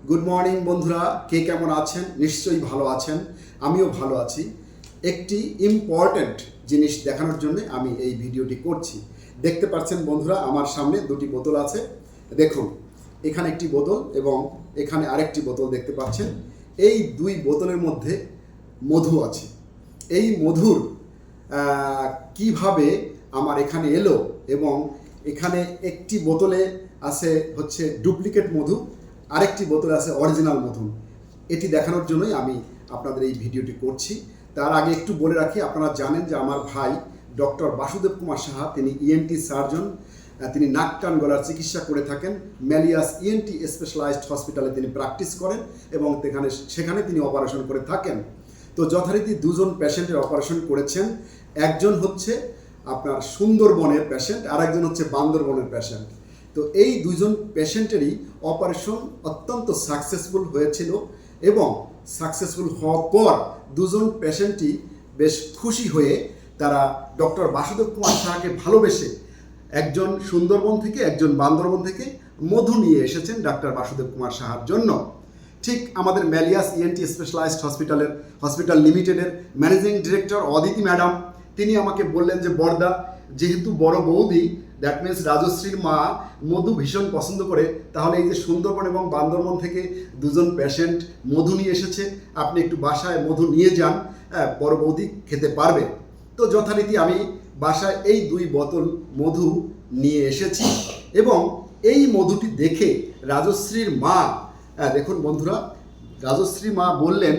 Good morning বন্ধুরা, কে কেমন আছেন? নিশ্চয়ই ভালো আছেন, আমিও ভালো আছি। একটি ইম্পর্ট্যান্ট জিনিস দেখানোর জন্য আমি এই ভিডিওটি করছি। দেখতে পাচ্ছেন বন্ধুরা, আমার সামনে দুটি বোতল আছে। দেখুন, এখানে একটি বোতল এবং এখানে আরেকটি বোতল দেখতে পাচ্ছেন। এই দুই বোতলের মধ্যে মধু আছে। এই মধুর কিভাবে আমার এখানে এলো এবং এখানে একটি বোতলে আছে হচ্ছে ডুপ্লিকেট মধু, আরেকটি বোতলে আছে অরিজিনাল মধু। এটি দেখানোর জন্যই আমি আপনাদের এই ভিডিওটি করছি। তার আগে একটু বলে রাখি, আপনারা জানেন যে আমার ভাই ডক্টর বাসুদেব কুমার সাহা, তিনি ইএনটি সার্জন। তিনি নাক কান গলার চিকিৎসা করে থাকেন। ম্যালিয়াস ইএনটি স্পেশালাইজড হসপিটালে তিনি প্র্যাকটিস করেন এবং সেখানে তিনি অপারেশন করে থাকেন। তো যথারীতি দুজন পেশেন্টের অপারেশন করেছেন। একজন হচ্ছে আপনার সুন্দরবনের পেশেন্ট, আর একজন হচ্ছে বান্দরবনের পেশেন্ট। তো এই দুজন পেশেন্টেরই অপারেশন অত্যন্ত সাকসেসফুল হয়েছিল এবং সাকসেসফুল হওয়ার পর দুজন পেশেন্টই বেশ খুশি হয়ে তারা ডক্টর বাসুদেব কুমার সাহাকে ভালোবেসে একজন সুন্দরবন থেকে একজন বান্দরবন থেকে মধু নিয়ে এসেছেন ডাক্তার বাসুদেব কুমার সাহার জন্য। ঠিক আমাদের ম্যালিয়াস ইএনটি স্পেশালাইজড হসপিটাল লিমিটেডের ম্যানেজিং ডিরেক্টর অদিতি ম্যাডাম, তিনি আমাকে বললেন যে বড়দা, যেহেতু বড় বৌদি দ্যাট মিনস রাজশ্রীর মা মধু ভীষণ পছন্দ করে, তাহলে এই যে সুন্দরবন এবং বান্দরবন থেকে দুজন পেশেন্ট মধু নিয়ে এসেছে, আপনি একটু বাসায় মধু নিয়ে যান, বড় বৌদি খেতে পারবে। তো যথারীতি আমি বাসায় এই দুই বোতল মধু নিয়ে এসেছি এবং এই মধুটি দেখে রাজশ্রীর মা, দেখুন বন্ধুরা, রাজশ্রী মা বললেন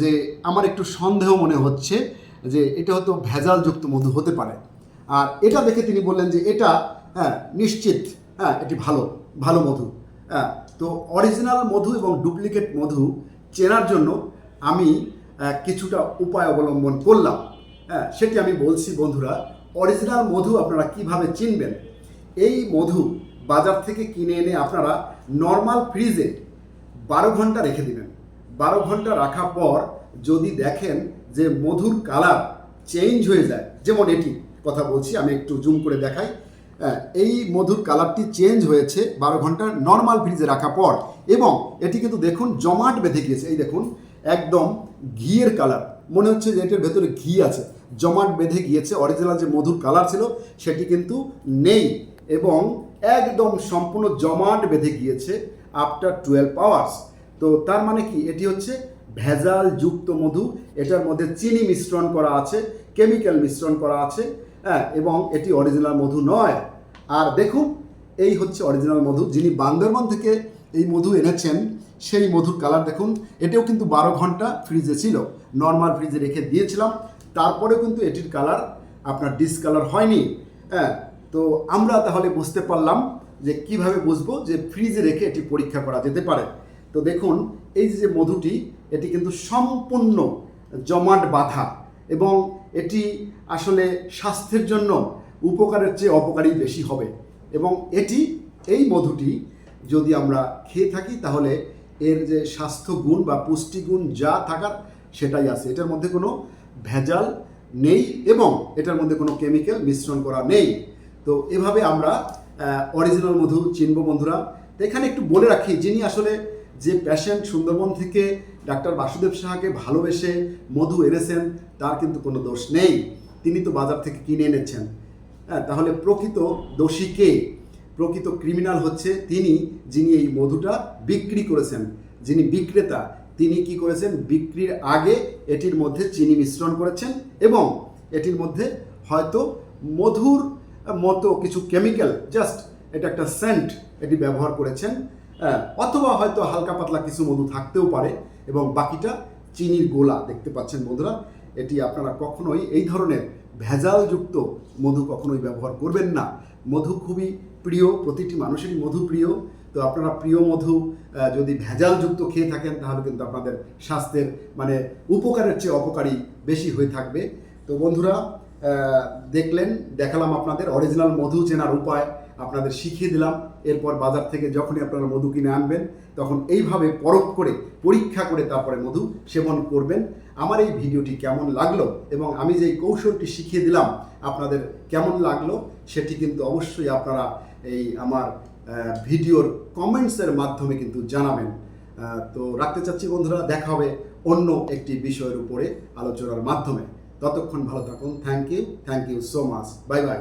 যে আমার একটু সন্দেহ মনে হচ্ছে যে এটা হয়তো ভেজালযুক্ত মধু হতে পারে। আর এটা দেখে তিনি বললেন যে এটা নিশ্চিত এটি ভালো মধু। তো অরিজিনাল মধু এবং ডুপ্লিকেট মধু চেনার জন্য আমি কিছুটা উপায় অবলম্বন করলাম। সেটি আমি বলছি বন্ধুরা। অরিজিনাল মধু আপনারা কিভাবে চিনবেন? এই মধু বাজার থেকে কিনে এনে আপনারা নর্মাল ফ্রিজে 12 ঘন্টা রেখে দিবেন। 12 ঘন্টা রাখার পর যদি দেখেন যে মধুর কালার চেঞ্জ হয়ে যায়, যেমন এটি কথা বলছি, আমি একটু জুম করে দেখাই। এই মধুর কালারটি চেঞ্জ হয়েছে 12 ঘন্টা নর্মাল ফ্রিজে রাখার পর, এবং এটি কিন্তু দেখুন জমাট বেঁধে গিয়েছে। এই দেখুন একদম ঘিয়ের কালার, মনে হচ্ছে যে এটার ভেতরে ঘি আছে, জমাট বেঁধে গিয়েছে। অরিজিনাল যে মধুর কালার ছিল সেটি কিন্তু নেই এবং একদম সম্পূর্ণ জমাট বেঁধে গিয়েছে আফটার 12 আওয়ার্স। তো তার মানে কি, এটি হচ্ছে ভেজাল যুক্ত মধু। এটার মধ্যে চিনি মিশ্রণ করা আছে, কেমিক্যাল মিশ্রণ করা আছে, এবং এটি অরিজিনাল মধু নয়। আর দেখুন, এই হচ্ছে অরিজিনাল মধু। যিনি বান্দরবন থেকে এই মধু এনেছেন সেই মধুর কালার দেখুন। এটাও কিন্তু 12 ঘন্টা ফ্রিজে ছিল, নর্মাল ফ্রিজে রেখে দিয়েছিলাম, তারপরেও কিন্তু এটির কালার আপনার ডিসকালার হয়নি। তো আমরা তাহলে বুঝতে পারলাম যে কিভাবে বুঝবো যে ফ্রিজে রেখে এটি পরীক্ষা করা যেতে পারে। তো দেখুন, এই যে মধুটি, এটি কিন্তু সম্পূর্ণ জমাট বাঁধা এবং এটি আসলে স্বাস্থ্যের জন্য উপকারের চেয়ে অপকারী বেশি হবে। এবং এই মধুটি যদি আমরা খেয়ে থাকি তাহলে এর যে স্বাস্থ্যগুণ বা পুষ্টিগুণ যা থাকার সেটাই আছে। এটার মধ্যে কোনো ভেজাল নেই এবং এটার মধ্যে কোনো কেমিক্যাল মিশ্রণ করা নেই। তো এভাবে আমরা অরিজিনাল মধু চিনব বন্ধুরা। তো এখানে একটু বলে রাখি, যিনি আসলে যে পেশেন্ট সুন্দরবন থেকে ডাক্তার বাসুদেব সাহাকে ভালোবেসে মধু এনেছেন তার কিন্তু কোনো দোষ নেই, তিনি তো বাজার থেকে কিনে এনেছেন। তাহলে প্রকৃত দোষী কে? প্রকৃত ক্রিমিনাল হচ্ছে তিনি, যিনি এই মধুটা বিক্রি করেছেন। যিনি বিক্রেতা, তিনি কি করেছেন, বিক্রির আগে এটির মধ্যে চিনি মিশ্রণ করেছেন এবং এটির মধ্যে হয়তো মধুর মতো কিছু কেমিক্যাল, জাস্ট এটা একটা সেন্ট, এটি ব্যবহার করেছেন। অথবা হয়তো হালকা পাতলা কিছু মধু থাকতেও পারে এবং বাকিটা চিনির গোলা। দেখতে পাচ্ছেন বন্ধুরা, এটি আপনারা কখনোই এই ধরনের ভেজালযুক্ত মধু কখনোই ব্যবহার করবেন না। মধু খুবই প্রিয়, প্রতিটি মানুষেরই মধু প্রিয়। তো আপনারা প্রিয় মধু যদি ভেজালযুক্ত খেয়ে থাকেন তাহলে কিন্তু আপনাদের স্বাস্থ্যের উপকারের চেয়ে অপকারী বেশি হয়ে থাকবে। তো বন্ধুরা, দেখালাম আপনাদের অরিজিনাল মধু চেনার উপায়, আপনাদের শিখিয়ে দিলাম। এরপর বাজার থেকে যখনই আপনারা মধু কিনে আনবেন তখন এইভাবে পরখ করে পরীক্ষা করে তারপরে মধু সেবন করবেন। আমার এই ভিডিওটি কেমন লাগলো এবং আমি যে কৌশলটি শিখিয়ে দিলাম আপনাদের কেমন লাগলো সেটি কিন্তু অবশ্যই আপনারা এই আমার ভিডিওর কমেন্টসের মাধ্যমে কিন্তু জানাবেন। তো রাখতে চাচ্ছি বন্ধুরা, দেখা হবে অন্য একটি বিষয়ের উপরে আলোচনার মাধ্যমে। ততক্ষণ ভালো থাকুন। Thank you so much. Bye by.